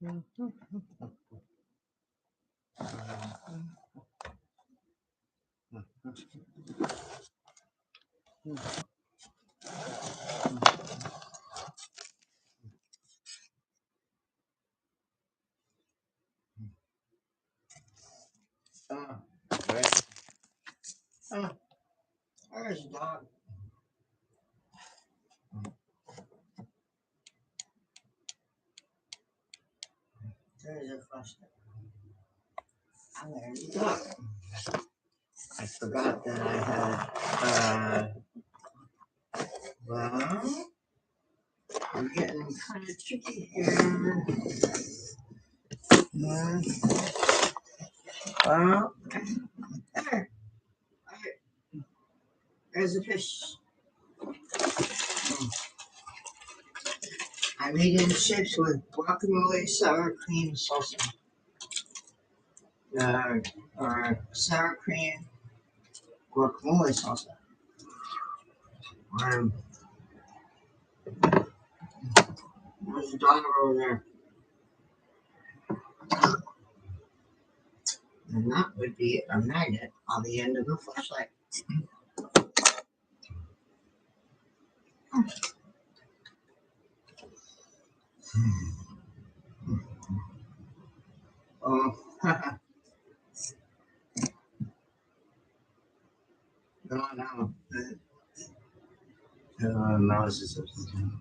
Right. There's a dog. There's a flashlight. And there's a dog. I forgot that I had, well, I'm getting kind of tricky here. Well, there. There's a fish. I made it in shapes with guacamole, sour cream salsa. Or sour cream guacamole salsa. There's a dog over there. And that would be a magnet on the end of a flashlight. Oh, no. Mouse is upstairs.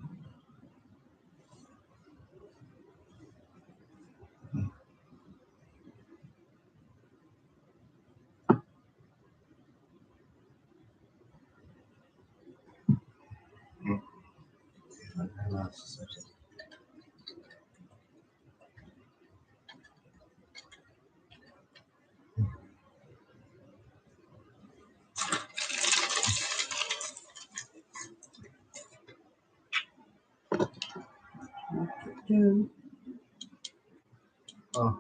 Oh.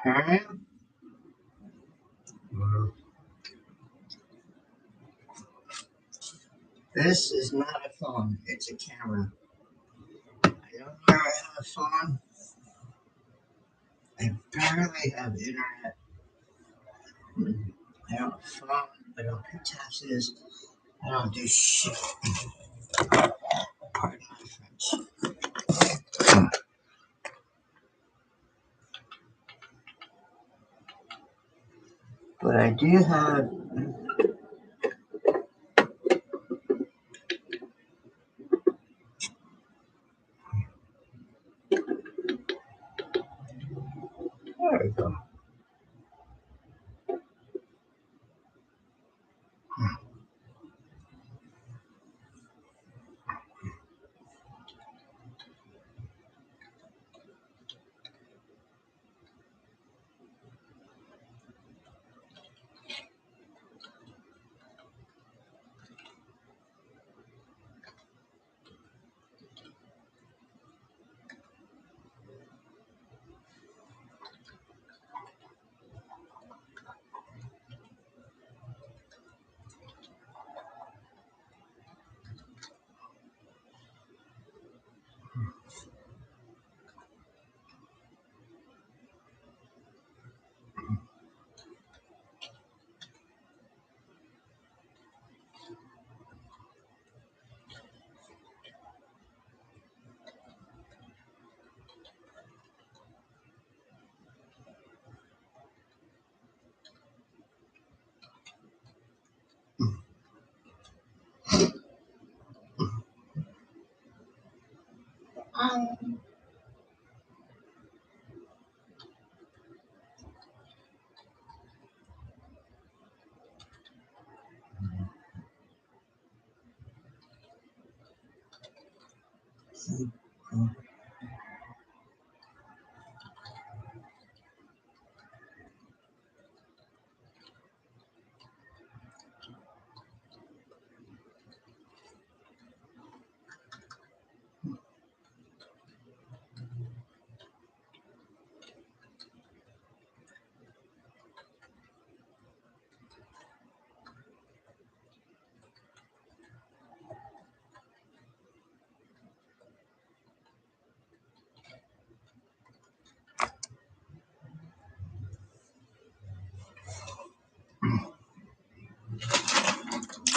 Alright. This is not a phone, it's a camera. I don't know where I have a phone. I barely have internet. I don't have a phone. I don't pay taxes. I don't do shit. Pardon my French. But I do have. There we go.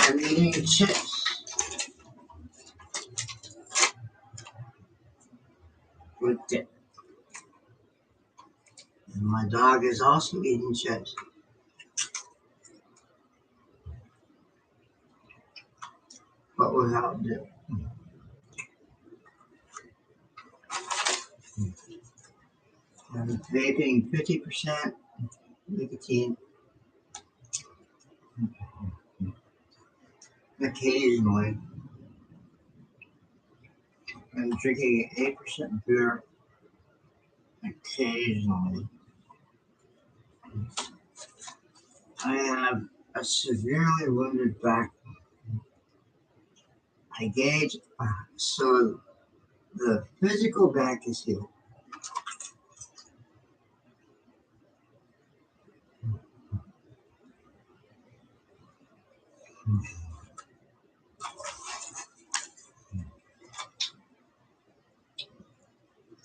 I'm eating chips. With dip. And my dog is also eating chips, but without dip. I'm vaping 50% nicotine occasionally. I'm drinking 8% beer occasionally. I have a severely wounded back. I gauge, so the physical back is healed.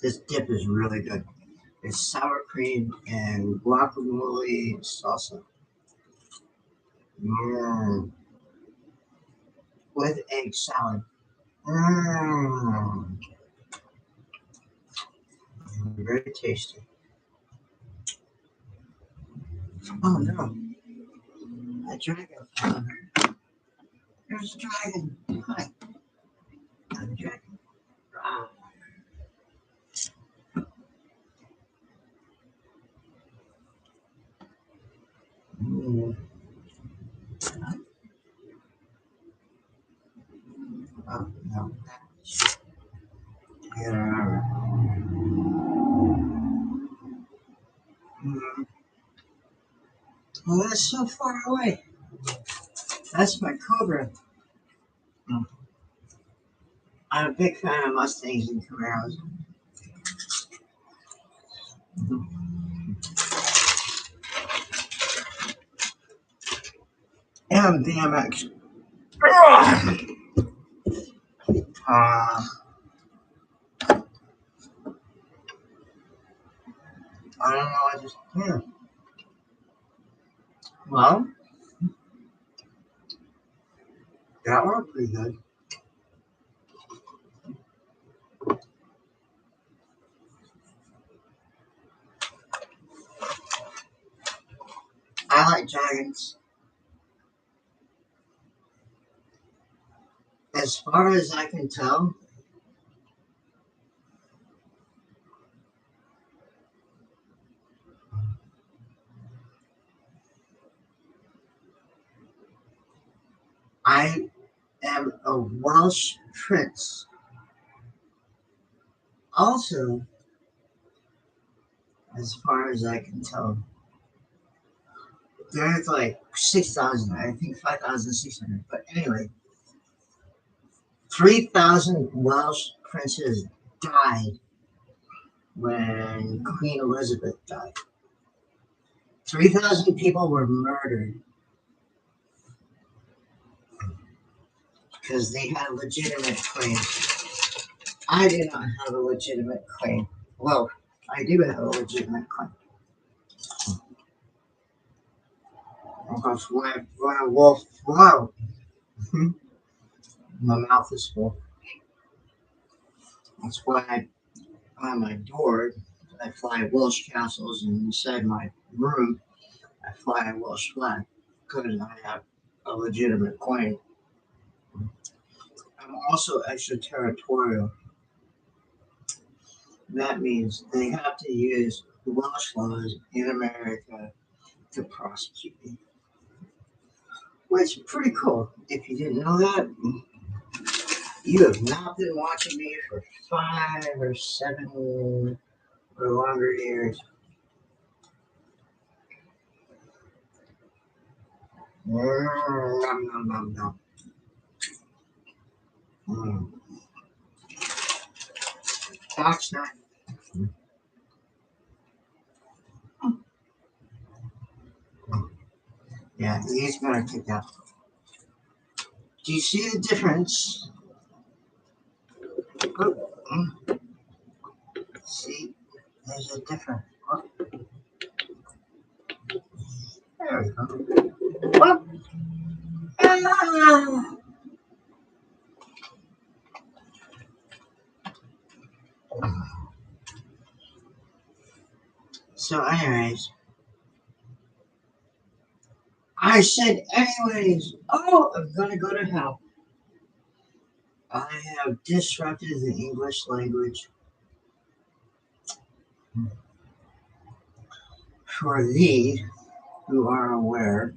This dip is really good. It's sour cream and guacamole salsa. Mm. With egg salad. Mm. Very tasty. Oh no, a dragon. There's a dragon. Hi, I'm a dragon. Ah. Mm. Oh no. Yeah. Mm. Well, that's so far away. That's my cobra. Mm. I'm a big fan of Mustangs and Camaros. And BMX. Uh, I don't know. I just well, that worked pretty good. I like dragons. As far as I can tell, I am a Welsh prince. Also, as far as I can tell, there's like 6,000. I think 5,600. But anyway, 3,000 Welsh princes died when Queen Elizabeth died. 3,000 people were murdered because they had legitimate claims. I do not have a legitimate claim. Well, I do have a legitimate claim. Because when a wolf, wow, my mouth is full. That's why on my door, I fly Welsh castles, and inside my room, I fly a Welsh flag because I have a legitimate claim. I'm also extraterritorial. That means they have to use Welsh laws in America to prosecute me, which is pretty cool. If you didn't know that, You have not been watching me for 5 or 7 or longer years. Nom, nom, nom, nom. That's not. Yeah, he's gonna kick out. Do you see the difference? Oh, see, there's a difference. Oh, there we go. Oh, ah. So, anyways, I said, anyways, oh, I'm gonna go to hell. I have disrupted the English language. For thee who are aware,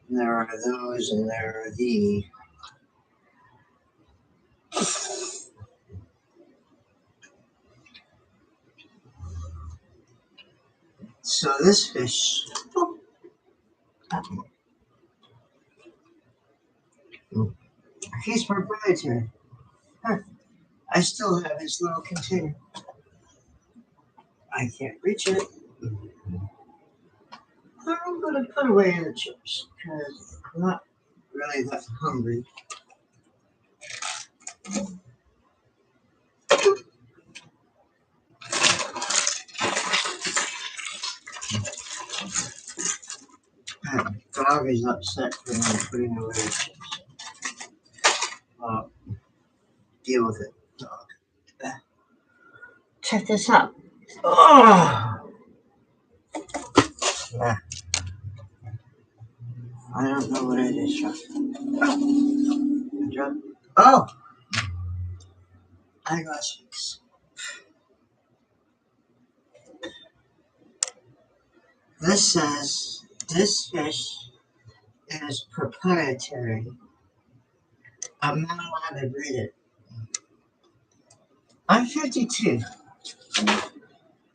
there are those and there are thee. So this fish, he's proprietary. I still have his little container. I can't reach it. I'm gonna put away the chips because I'm not really that hungry. The dog is upset for me putting away the chips. Deal with it, dog. Check this out. Oh, yeah. I don't know what it is. Oh, I got chips. This says this fish is proprietary. I'm not allowed to breed it. I'm 52.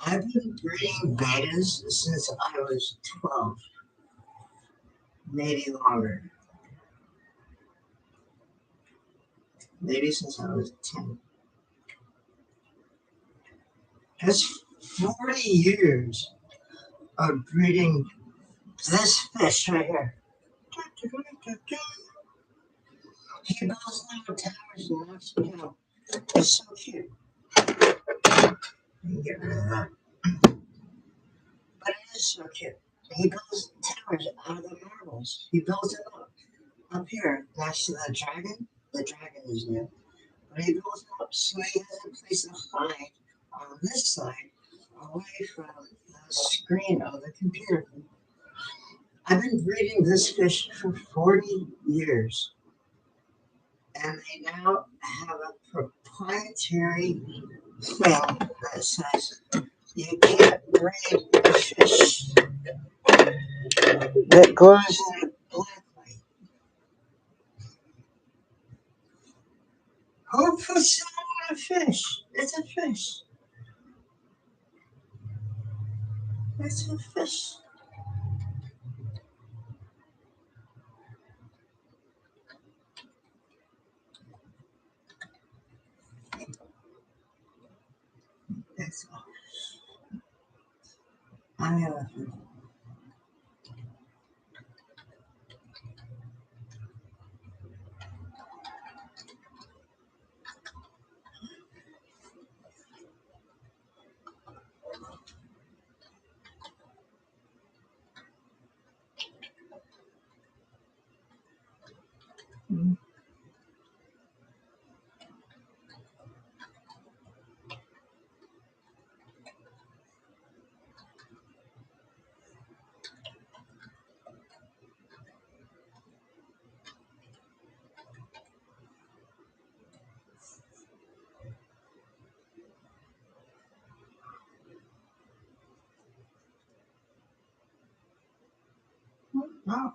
I've been breeding betas since I was 12, maybe longer. Maybe since I was 10. That's 40 years of breeding this fish right here. He builds little towers and knocks them down. It's so cute. Get rid of that. But it is so cute. He builds towers out of the marbles. He builds it up here next to the dragon. The dragon is new. But he builds it up so he has a place to hide on this side away from the screen of the computer. I've been breeding this fish for 40 years. And they now have a proprietary thing that says you can't breed a fish that glows in a black light. Who puts that on a fish? It's a fish. It's a fish. It's a I have a fish. Oh,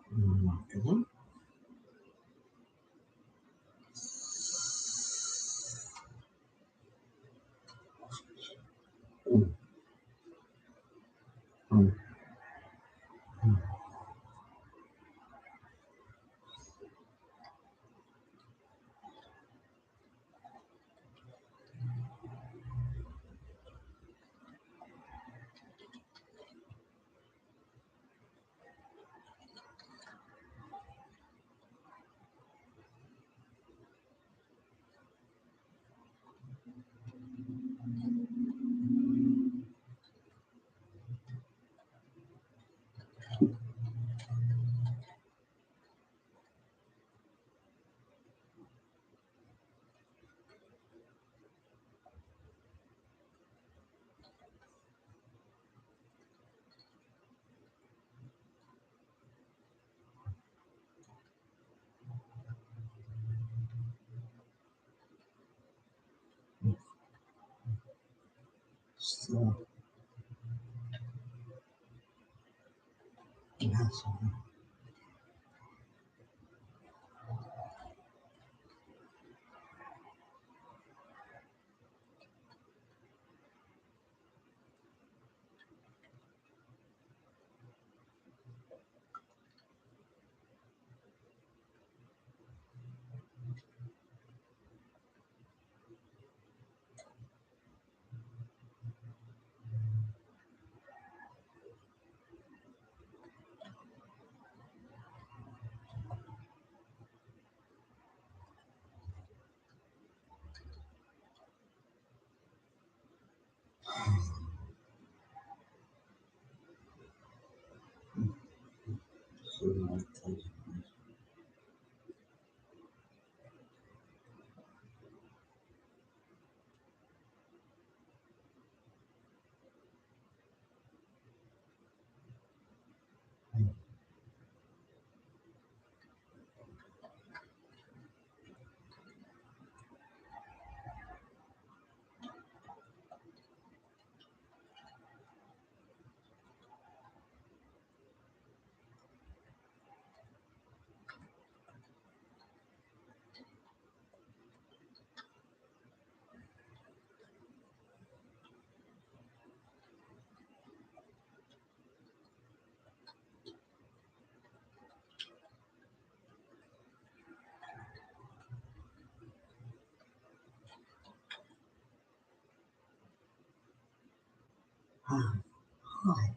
So, yes. Hi.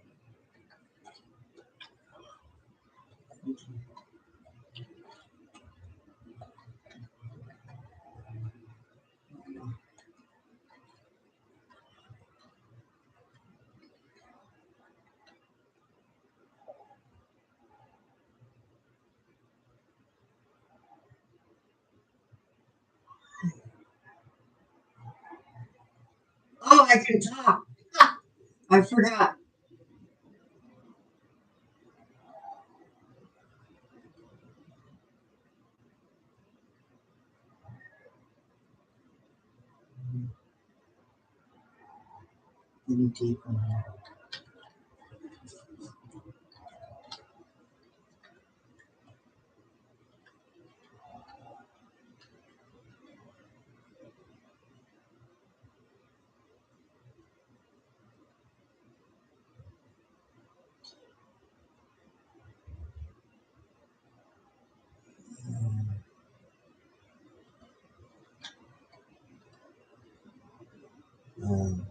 Oh, I can talk. I forgot. Any deeper. Um,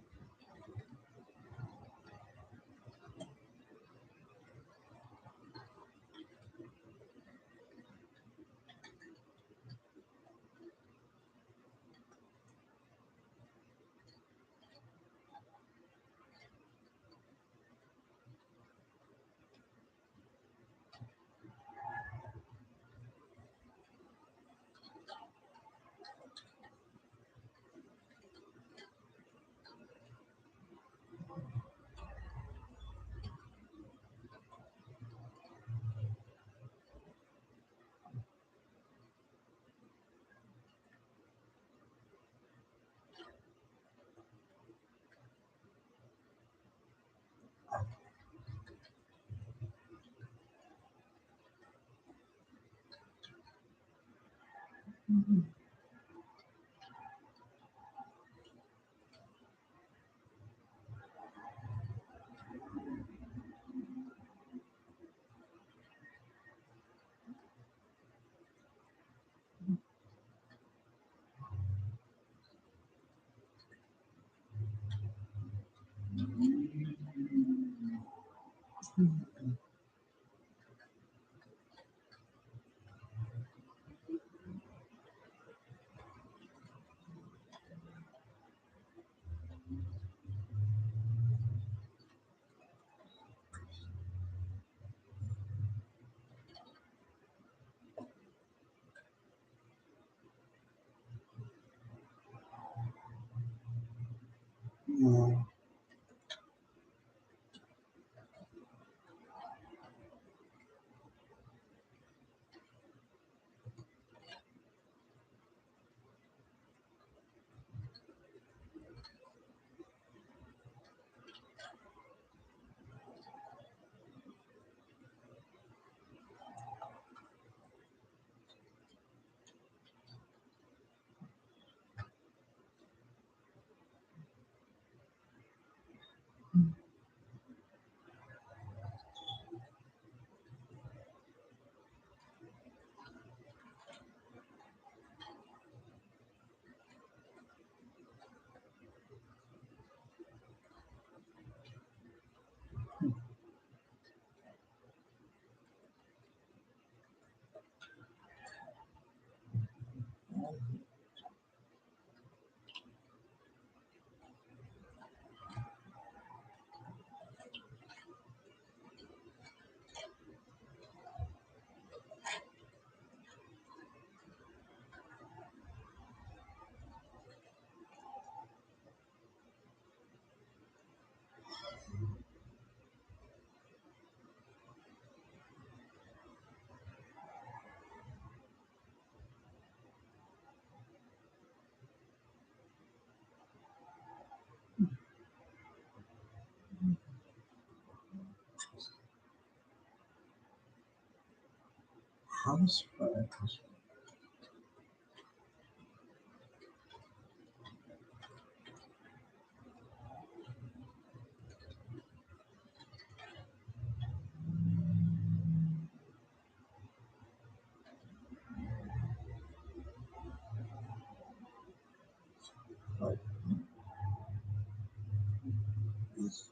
House fire.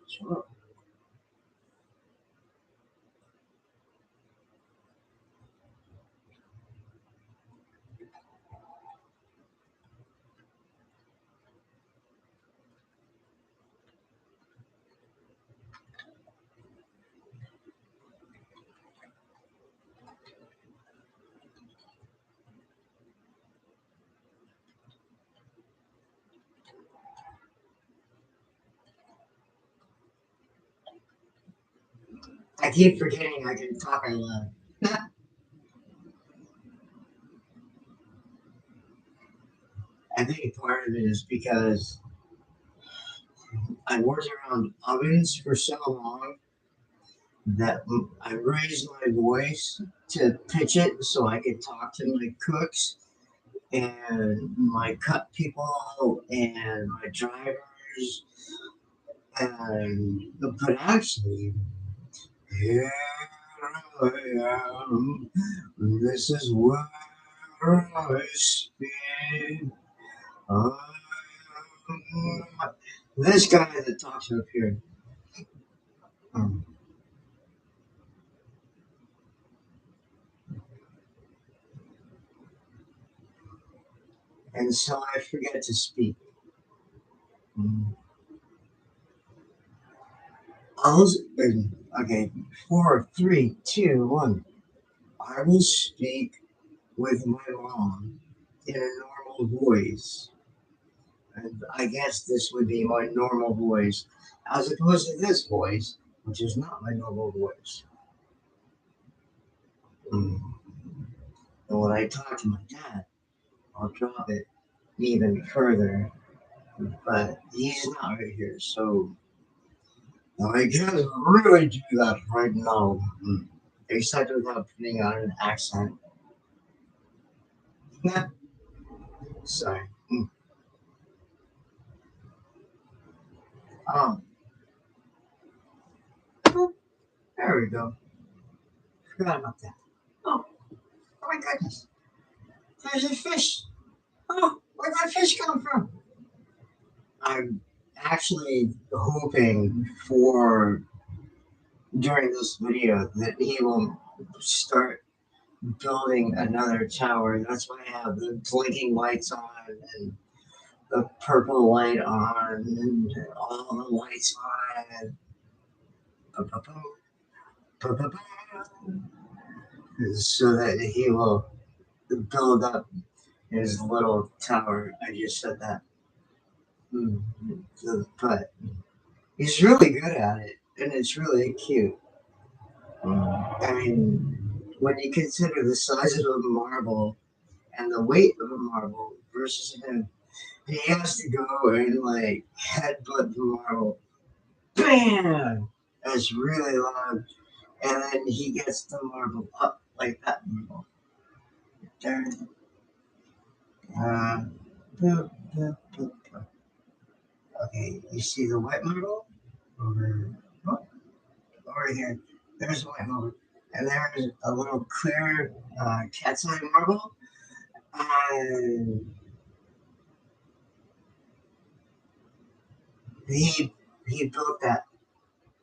Sure. I keep forgetting I can talk out loud. I think part of it is because I worked around ovens for so long that I raised my voice to pitch it so I could talk to my cooks and my cut people and my drivers. And but actually, here I am. This is where I speak. Um, this guy that talks up here. Um, and so I forget to speak. Mm. Okay, four, three, two, one. I will speak with my mom in a normal voice. And I guess this would be my normal voice, as opposed to this voice, which is not my normal voice. Mm. And when I talk to my dad, I'll drop it even further. But he's not right here, so I can't really do that right now. Mm. Except without putting on an accent. Sorry. Mm. Um, there we go. Forgot about that. Oh, oh my goodness. There's a fish. Oh, where'd that fish come from? I'm actually hoping for during this video that he will start building another tower. That's why I have the blinking lights on and the purple light on and all the lights on. So that he will build up his little tower. I just said that. Mm, But he's really good at it, and it's really cute. I mean, when you consider the size of a marble and the weight of a marble versus him, he has to go and like headbutt the marble. Bam! That's really loud. And then he gets the marble up like that marble. There. Uh, boop, boop, boop, boop. Okay, you see the white marble? Over, oh, over here. There's the white marble. And there's a little clear cat's eye marble. And he he built that.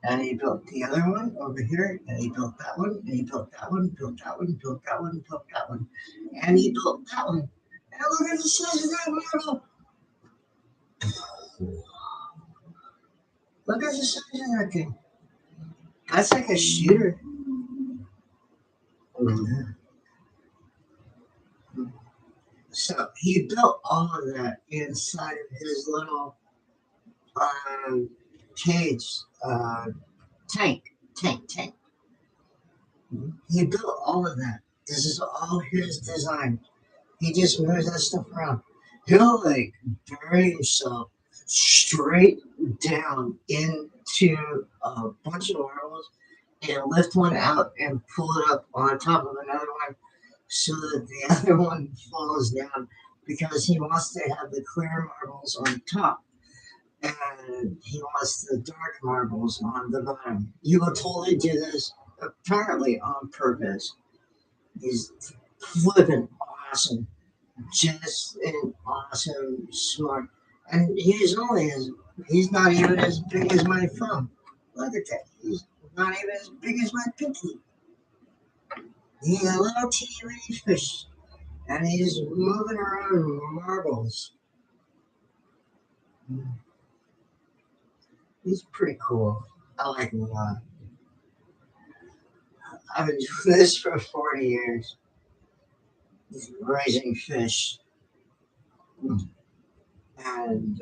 And he built the other one over here, and he built that one, and he built that one, built that one, built that one, built that one, and he built that one. And look at the size of that marble. Look at the size of that thing. That's like a shooter. So he built all of that inside of his little um, cage, tank, tank. He built all of that. This is all his design. He just moves that stuff around. He'll like bury himself straight down into a bunch of marbles and lift one out and pull it up on top of another one so that the other one falls down because he wants to have the clear marbles on top and he wants the dark marbles on the bottom. You will totally do this apparently on purpose. He's flipping awesome, just an awesome smart. And he's not even as big as my thumb. Look at that. He's not even as big as my pinky. He's a little teeny weeny fish. And he's moving around marbles. He's pretty cool. I like him a lot. I've been doing this for 40 years. Raising fish. And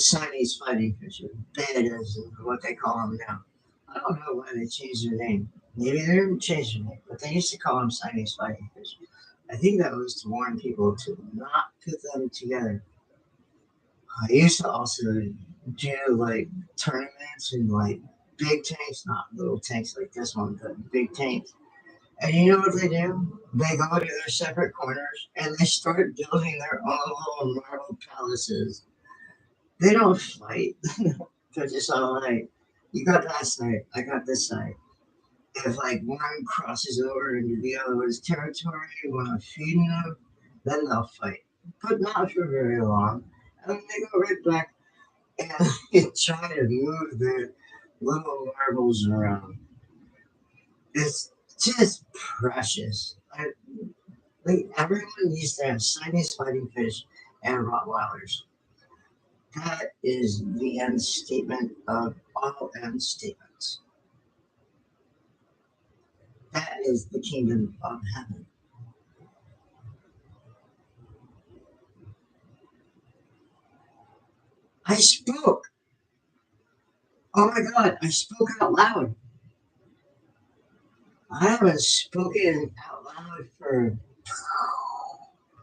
Chinese fighting fish. Betas is what they call them now. I don't know why they changed their name. Maybe they didn't change their name, but they used to call them Chinese fighting fish. I think that was to warn people to not put them together. I used to also do like tournaments in like big tanks, not little tanks like this one, but big tanks. And you know what they do? They go to their separate corners and they start building their own little marble palaces. They don't fight. They're just all like, you got that side, I got this side. If like one crosses over into the other's territory when I'm feeding them, then they'll fight. But not for very long. And then they go right back and try to move their little marbles around. It's just precious. Like everyone used to have Chinese fighting fish and Rottweilers. That is the end statement of all end statements. That is the kingdom of heaven. I spoke. Oh my God, I spoke out loud. I haven't spoken out loud for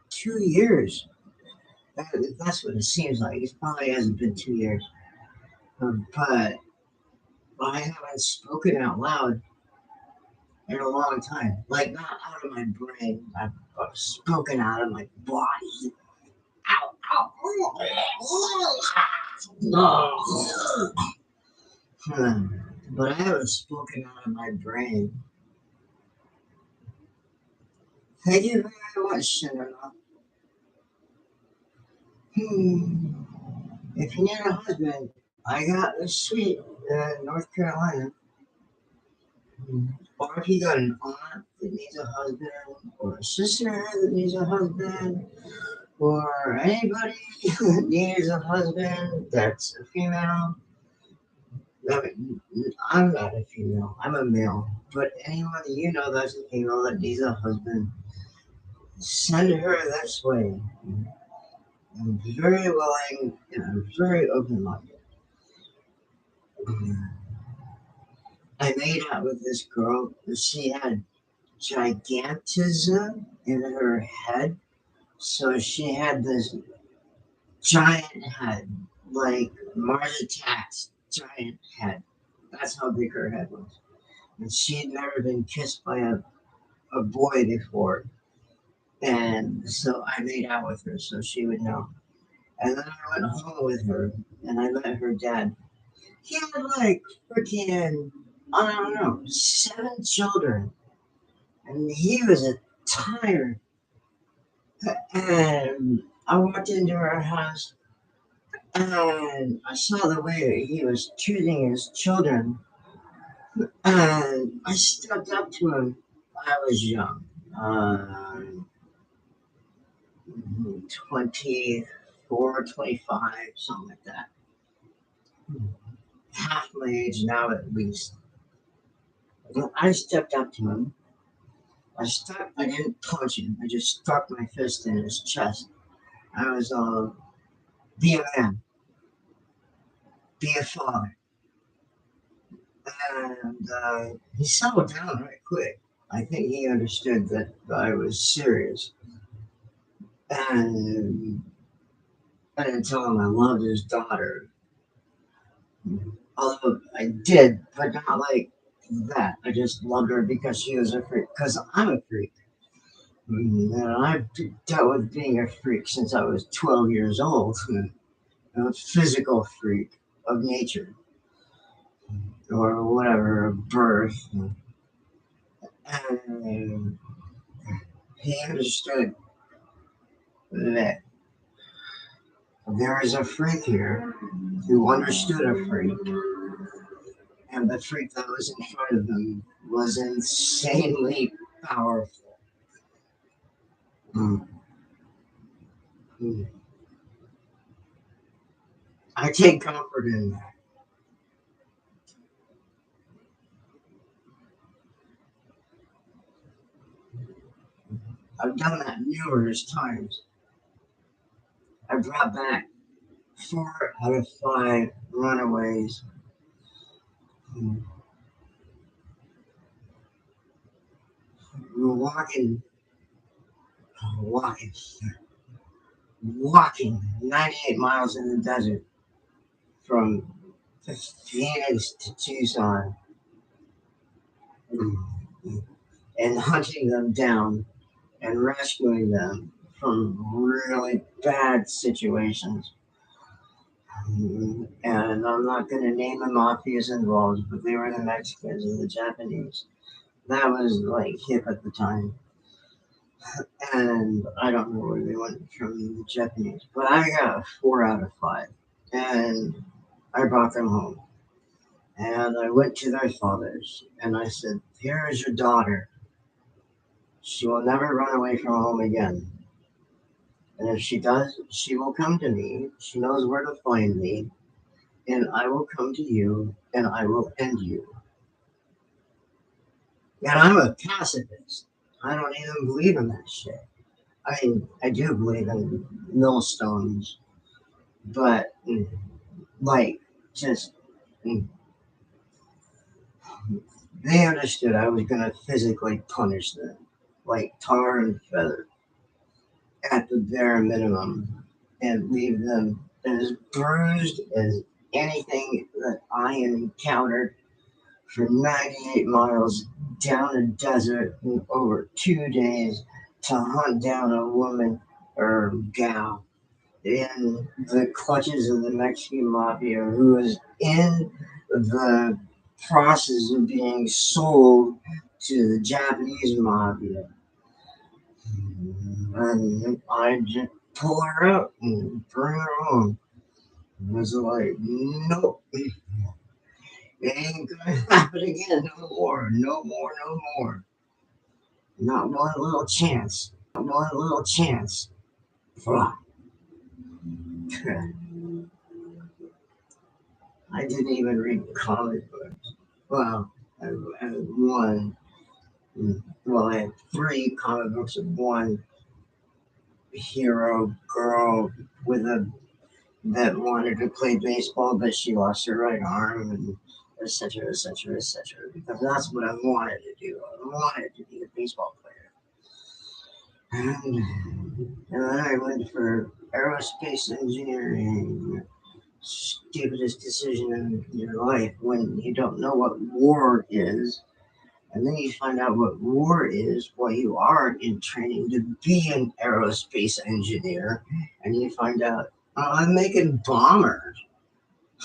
2 years. That's what it seems like. It probably hasn't been 2 years. But I haven't spoken out loud in a long time. Like, not out of my brain. I've spoken out of my body. Ow, ow. But I haven't spoken out of my brain. Thank you very much, Cinema. If you need a husband, I got a suite in North Carolina. Or if you got an aunt that needs a husband, or a sister that needs a husband, or anybody that needs a husband that's a female. I mean, I'm not a female, I'm a male. But anyone that you know that's a female that needs a husband, send her this way. I'm very willing and I'm very open minded. I made out with this girl. She had gigantism in her head. So she had this giant head, like Mars Attack's giant head. That's how big her head was. And she had never been kissed by a boy before. And so I made out with her so she would know. And then I went home with her and I met her dad. He had like freaking, I don't know, 7 children. And he was a tyrant. And I walked into our house and I saw the way that he was treating his children. And I stepped up to him. I was young. 24, 25, something like that. Half my age now, at least. But I stepped up to him. I didn't punch him. I just struck my fist in his chest. I was all, be a man, be a father. And he settled down right quick. I think he understood that I was serious. And I didn't tell him I loved his daughter. Although I did, but not like that. I just loved her because she was a freak. Because I'm a freak. And I've dealt with being a freak since I was 12 years old. A physical freak of nature or whatever, of birth. And he understood that there is a freak here who understood a freak, and the freak that was in front of him was insanely powerful. Mm. Mm. I take comfort in that. I've done that numerous times. I brought back 4 out of 5 runaways. Mm. We were walking, walking 98 miles in the desert from Phoenix to Tucson, mm, and hunting them down and rescuing them from really bad situations. And I'm not going to name the mafias involved, but they were the Mexicans and the Japanese. That was like hip at the time. And I don't know where they went from the Japanese, but I got 4 out of 5. And I brought them home. And I went to their fathers and I said, here is your daughter. She will never run away from home again. And if she does, she will come to me. She knows where to find me. And I will come to you and I will end you. And I'm a pacifist. I don't even believe in that shit. I mean, I do believe in millstones, but like, just they understood I was going to physically punish them, like tar and feather, at the bare minimum, and leave them as bruised as anything that I encountered for 98 miles down a desert in over 2 days to hunt down a woman or gal in the clutches of the Mexican mafia who was in the process of being sold to the Japanese mafia. And I just pull her out and bring her home. It was like, nope, it ain't gonna happen again. No more, no more, no more. Not one little chance. Not one little chance. Fuck. I didn't even read comic books. Well, I had one. Well, I had 3 comic books of one hero girl with a that wanted to play baseball, but she lost her right arm, and etc., etc., etc. Because that's what I wanted to do. I wanted to be a baseball player. And then I went for aerospace engineering. Stupidest decision in your life when you don't know what war is. And then you find out what war is while you are in training to be an aerospace engineer. And you find out, oh, I'm making bombers.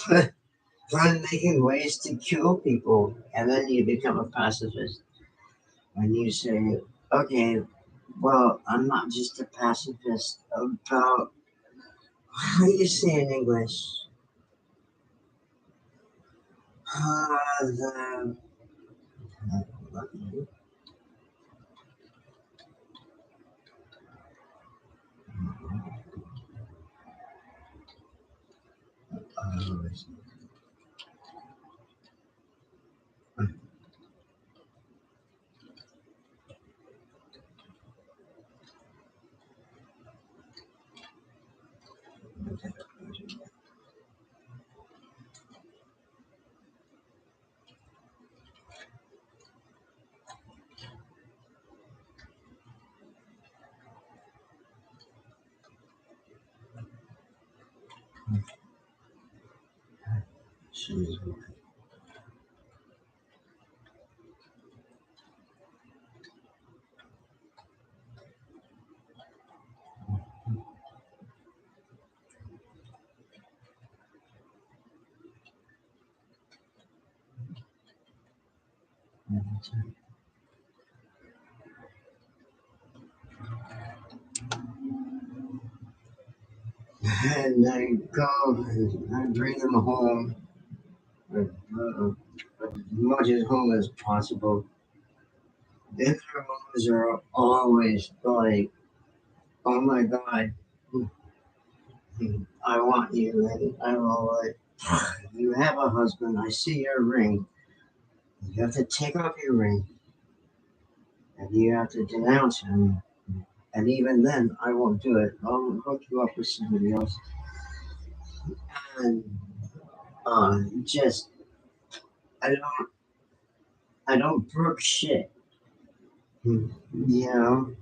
I'm making ways to kill people. And then you become a pacifist. And you say, okay, well, I'm not just a pacifist about, how do you say in English? The And I go and I bring them home, as much as home as possible. And their moms are always like, "Oh my God, I want you." And I'm all like, "You have a husband. I see your ring. You have to take off your ring, and you have to denounce him. And even then, I won't do it. I'll hook you up with somebody else." And just I don't brook shit. You know,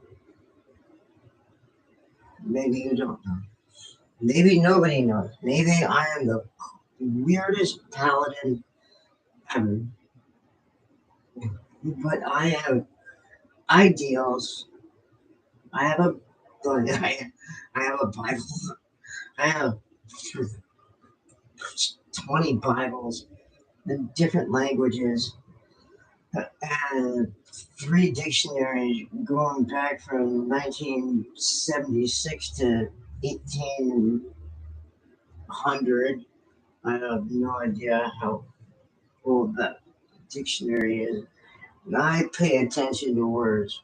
maybe you don't know. Maybe nobody knows. Maybe I am the weirdest paladin ever. But I have ideals. I have a I have a Bible. I have 20 Bibles in different languages and three dictionaries going back from 1976 to 1800. I have no idea how old that dictionary is. And I pay attention to words.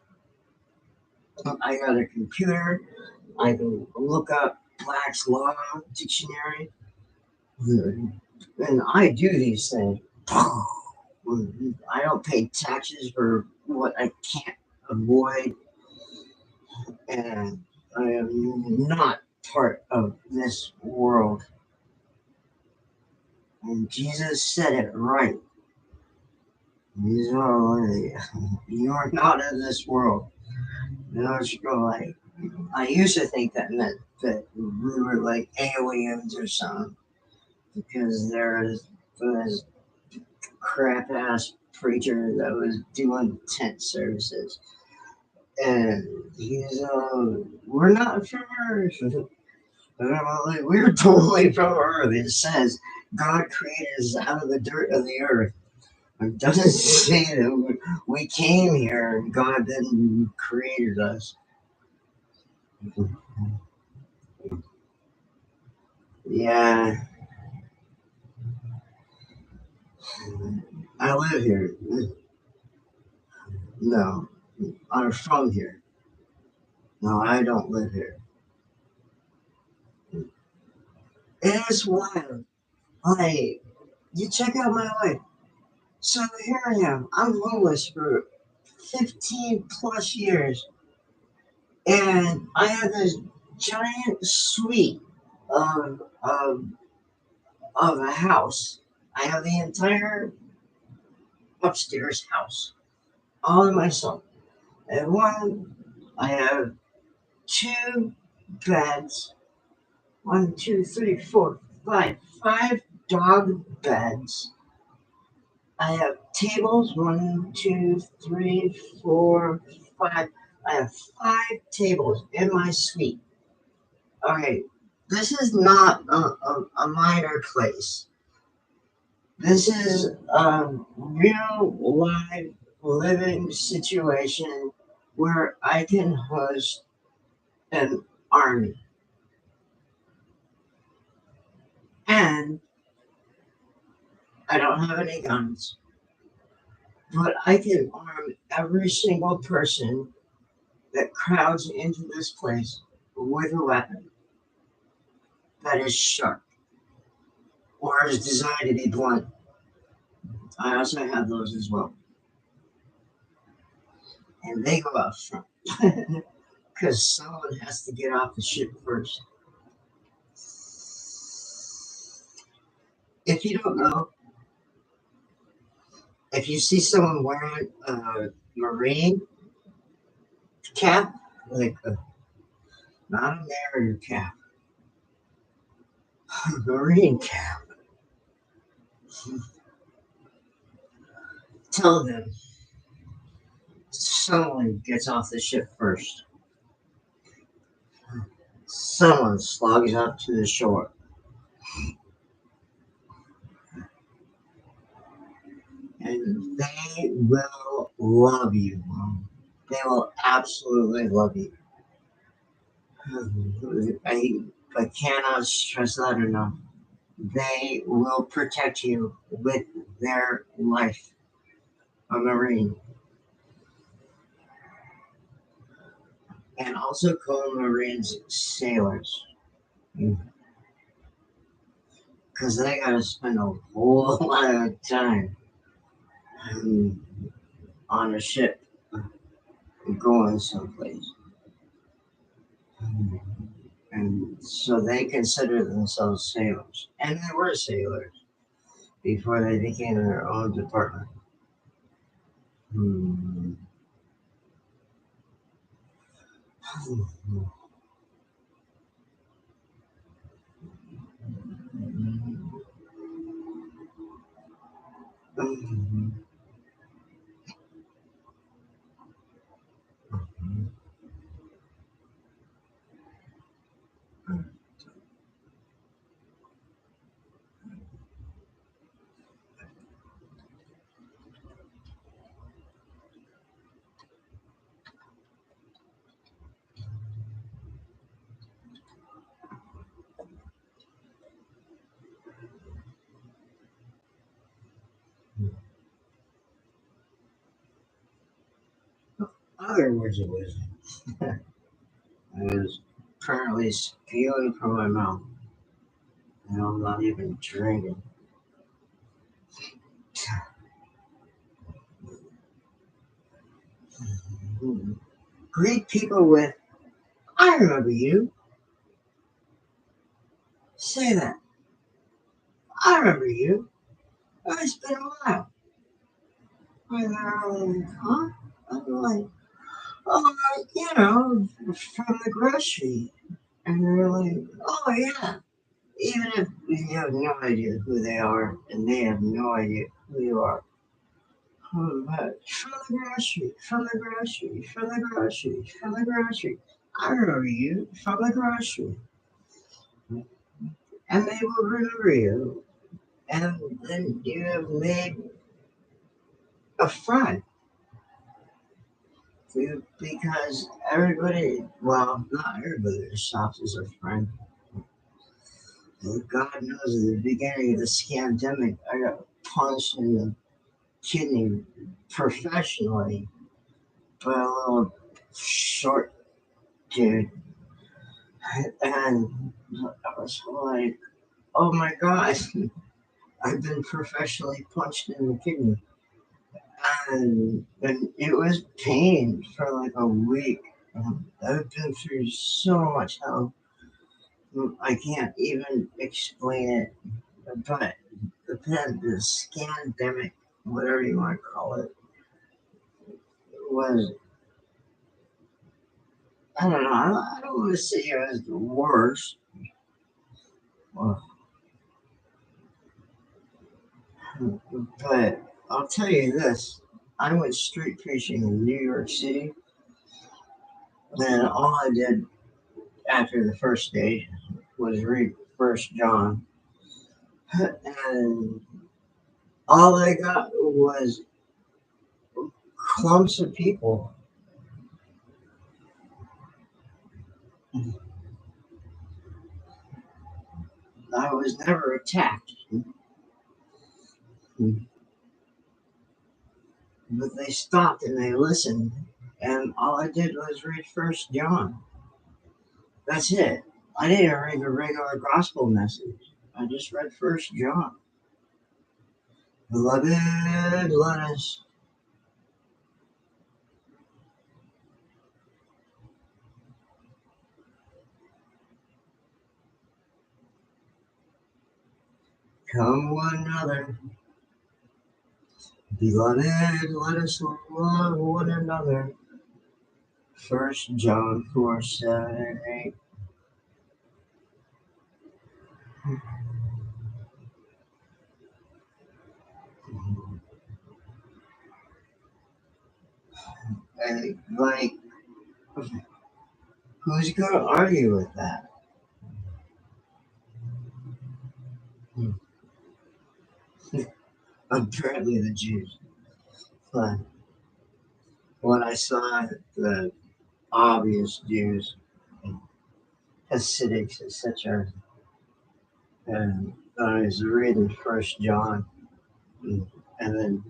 I got a computer. I can look up Black's Law Dictionary. And I do these things. I don't pay taxes for what I can't avoid. And I am not part of this world. And Jesus said it right. He's all like, "You're not of this world." You know, it's like, I used to think that meant that we were like aliens or something because there's this crap ass preacher that was doing tent services. And he's, we're not from Earth. And I'm like, we're totally from Earth. It says God created us out of the dirt of the earth. It doesn't say that we came here and God then created us. Yeah, I live here. No, I'm from here. No, I don't live here. It's wild. Like, you check out my life. So here I am. I'm homeless for 15 plus years. And I have this giant suite of, of, of a house. I have the entire upstairs house all to myself. And I have two beds. One, two, three, four, five. Five dog beds. I have tables. One, two, three, four, five. I have five tables in my suite. Okay, this is not a minor place. This is a real live living situation where I can host an army. And I don't have any guns, but I can arm every single person that crowds into this place with a weapon that is sharp or is designed to be blunt. I also have those as well, and they go out front because someone has to get off the ship first. If you don't know, if you see someone wearing a marine cap, like not a mariner cap, a marine cap, tell them someone gets off the ship first. Someone slogs up to the shore, and they will love you. They will absolutely love you. I cannot stress that enough. They will protect you with their life. A Marine. And also call Marines sailors. Because they gotta spend a whole lot of time um, on a ship going someplace. And so they consider themselves sailors. And they were sailors before they became their own department. Hmm. Other words of wisdom is currently spewing from my mouth, and I'm not even drinking. Greet people with, I remember you. Say that. I remember you. Oh, it's been a while. And they're like, huh? I'm like, oh, you know, from the grocery. And they're like, oh, yeah. Even if you have no idea who they are and they have no idea who you are. But from the grocery, from the grocery, from the grocery, from the grocery. I remember you from the grocery. And they will remember you. And then you have made a friend. Because everybody, well, not everybody that shops is a friend. And God knows at the beginning of this scandemic, I got punched in the kidney professionally by a little short dude. And I was like, oh my God, I've been professionally punched in the kidney. And it was pain for like a week. I've been through so much hell. I can't even explain it. But the scandemic, whatever you want to call it, was, I don't know, I don't want to say it was the worst. Well, but I'll tell you this. I went street preaching in New York City, and all I did after the first day was read First John, and all I got was clumps of people. I was never attacked, but they stopped and they listened, and all I did was read First John. That's it. I didn't read the regular gospel message. I just read First John. Beloved, let us come one another. Beloved, let us love one another. First John 4, 7, and 8. And, like, who's going to argue with that? Apparently the Jews. But when I saw the obvious Jews, Hasidics, etc., and I was reading First John, and then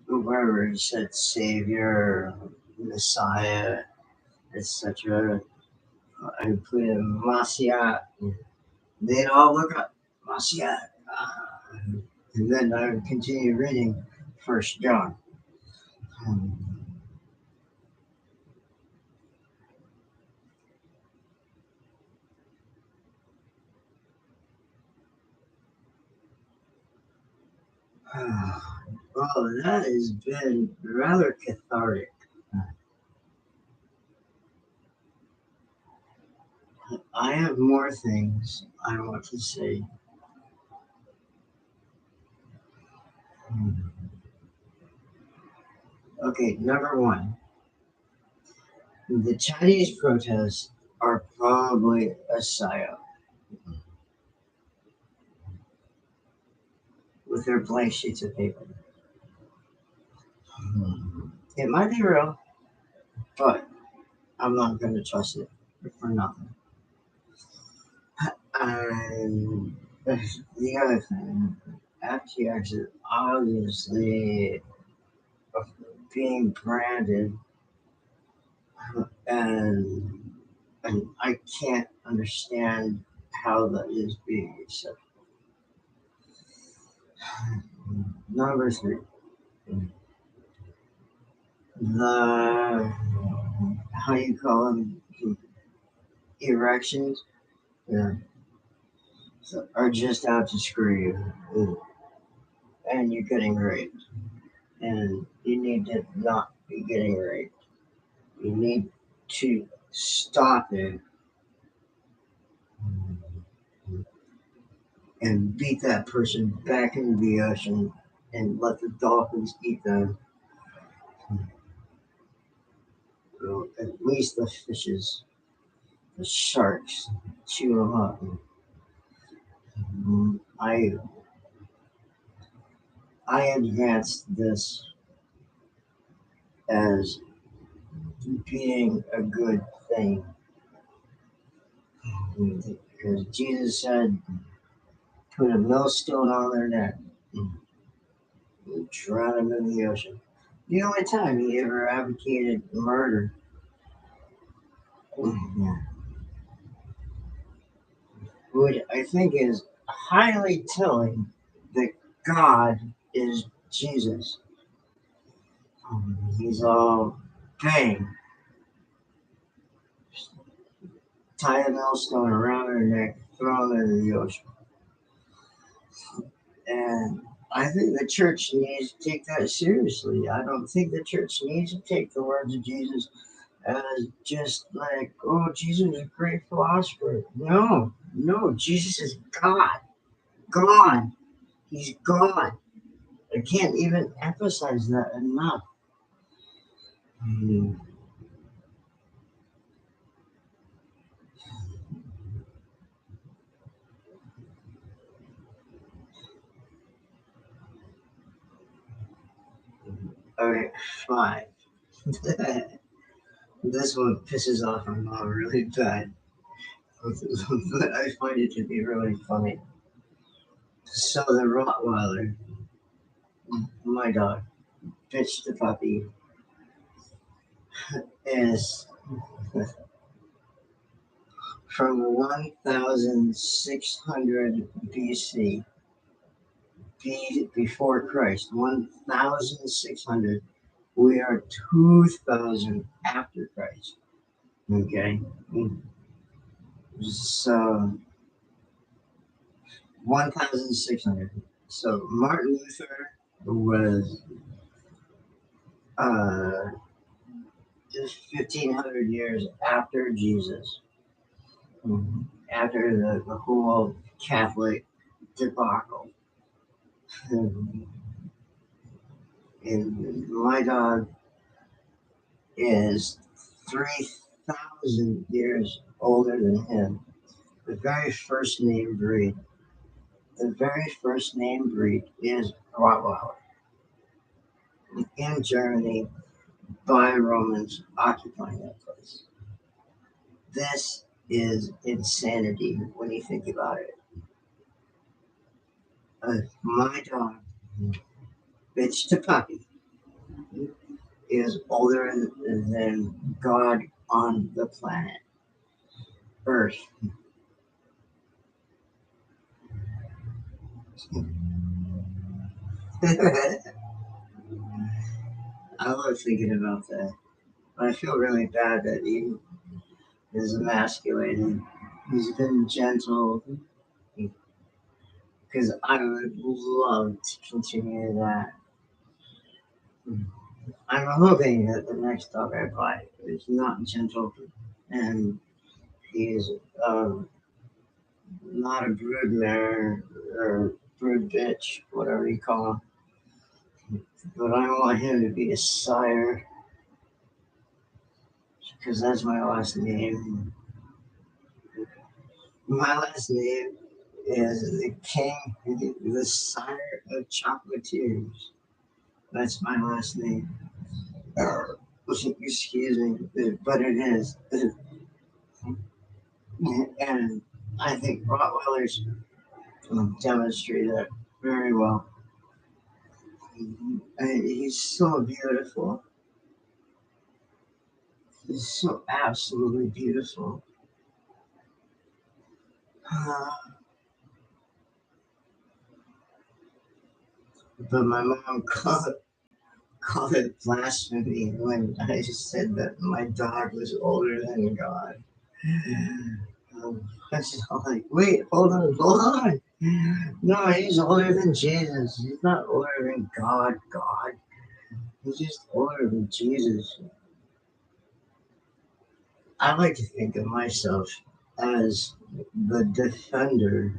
whoever said Savior, Messiah, etc., I put in Messiah. They'd all look up Messiah, and then I would continue reading First John. Um, well, that has been rather cathartic. I have more things I want to say. Okay, number one, the Chinese protests are probably a psyop with their blank sheets of paper. It might be real, but I'm not going to trust it for nothing. And the other thing, FTX is obviously being branded, and and I can't understand how that is being accepted. Number three, the how you call them erections, yeah, are just out to screw you, and you're getting raped, and you need to not be getting raped. You need to stop it and beat that person back into the ocean and let the dolphins eat them. Well, at least the fishes, the sharks, chew them up. I I advanced this as being a good thing because Jesus said, "Put a millstone on their neck and drown them in the ocean." The only time he ever advocated murder. Yeah. Which I think is highly telling that God is Jesus. He's all bang, tie a millstone around her neck, throw her into the ocean. And I think the church needs to take that seriously. I don't think the church needs to take the words of Jesus as just like, oh, Jesus is a great philosopher. No, no, Jesus is God. God. He's God. I can't even emphasize that enough. Mm, okay, fine. This one pisses off my mom really bad, but I find it to be really funny. So the Rottweiler, my dog, bitch the puppy, is from 1600 BC, before Christ, 1600. We are 2000 after Christ. Okay, so 1600. So Martin Luther was uh, just 1500 years after Jesus, after the whole Catholic debacle. And my dog is 3,000 years older than him. The very first name breed. The very first name breed is Rottweiler in Germany by Romans occupying that place. This is insanity when you think about it. My dog, bitch to puppy, is older than God on the planet Earth. I love thinking about that. I feel really bad that he is emasculated. He's been gentle because I would love to continue that. I'm hoping that the next dog I buy is not gentle and he's not a brood mare or brood bitch, whatever you call him. But I want him to be a sire because that's my last name. My last name is the king, the sire of chocolatiers. That's my last name. Excuse me, but it is. And I think Rottweilers demonstrate that very well. And he's so beautiful. He's so absolutely beautiful. But my mom called it blasphemy when I said that my dog was older than God. I was like, wait, hold on. No, he's older than Jesus. He's not older than God. He's just older than Jesus. I like to think of myself as the defender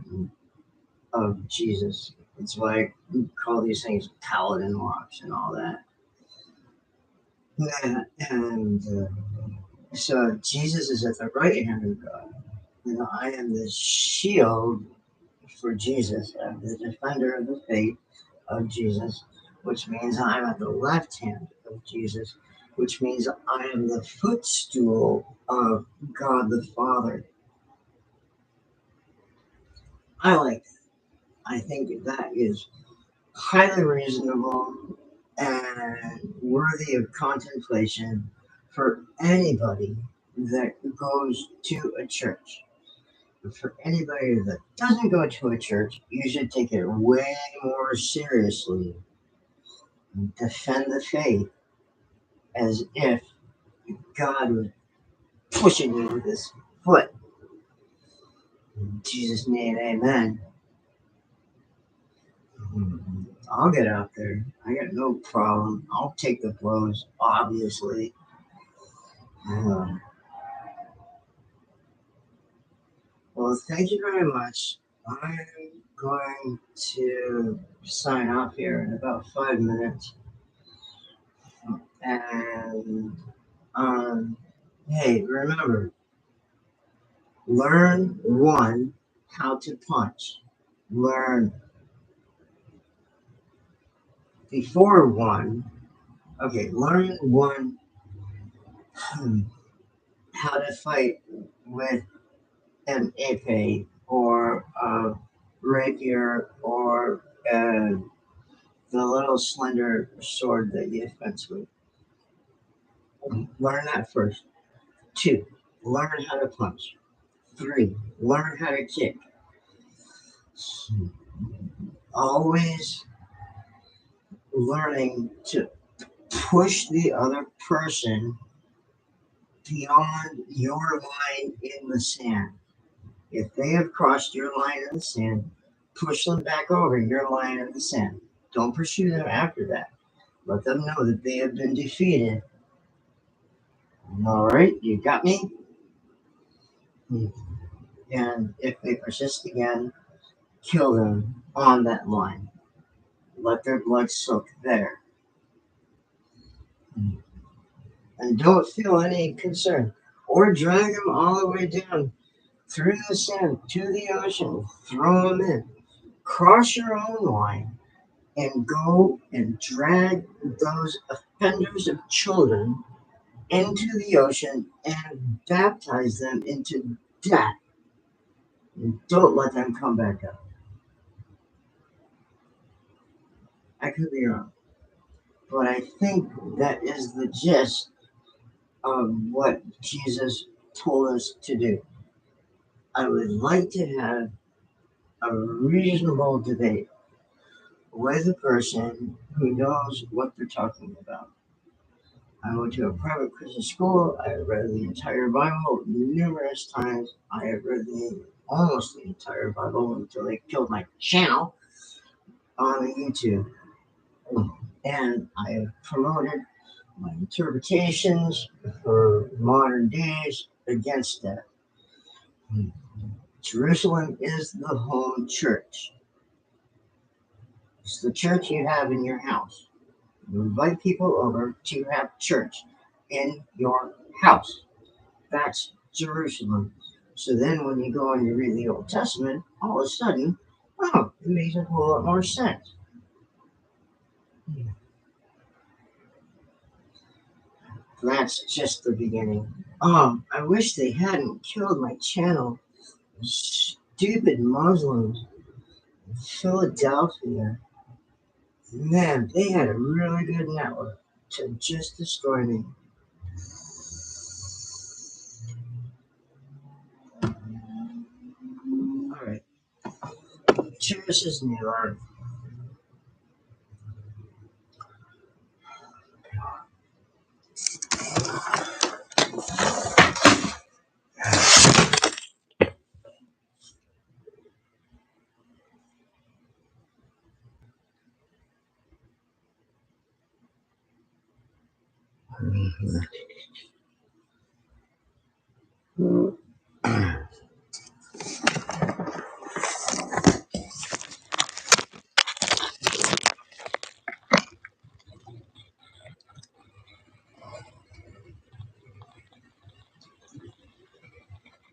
of Jesus. It's why we call these things paladin walks and all that. And so Jesus is at the right hand of God. And I am the shield for Jesus. I'm the defender of the faith of Jesus, which means I'm at the left hand of Jesus, which means I am the footstool of God the Father. I like that. I think that is highly reasonable and worthy of contemplation for anybody that goes to a church. For anybody that doesn't go to a church, you should take it way more seriously. Defend the faith as if God was pushing you with his foot. In Jesus' name, amen. I'll get out there. I got no problem. I'll take the blows, obviously. Well, thank you very much. I'm going to sign off here in about 5 minutes. And hey, remember, learn one, how to punch. Learn before one. Okay, learn one, how to fight with an épée or a rapier or the little slender sword that you fence with. Learn that first. Two, learn how to punch. 3, learn how to kick. Always learning to push the other person beyond your line in the sand. If they have crossed your line in the sand, push them back over your line in the sand. Don't pursue them after that. Let them know that they have been defeated. All right, you got me? And if they persist again, kill them on that line. Let their blood soak there. And don't feel any concern. Or drag them all the way down through the sand to the ocean. Throw them in. Cross your own line and go and drag those offenders of children into the ocean and baptize them into death. And don't let them come back up. I could be wrong, but I think that is the gist of what Jesus told us to do. I would like to have a reasonable debate with a person who knows what they're talking about. I went to a private Christian school. I have read the entire Bible numerous times. I have read almost the entire Bible until they killed my channel on YouTube. And I have promoted my interpretations for modern days against that. Jerusalem is the home church. It's the church you have in your house. You invite people over to have church in your house. That's Jerusalem. So then when you go and you read the Old Testament, all of a sudden, oh, it makes a whole lot more sense. That's just the beginning. I wish they hadn't killed my channel. Stupid Muslims in Philadelphia. Man, they had a really good network to just destroy me. Alright. Cheers is New York.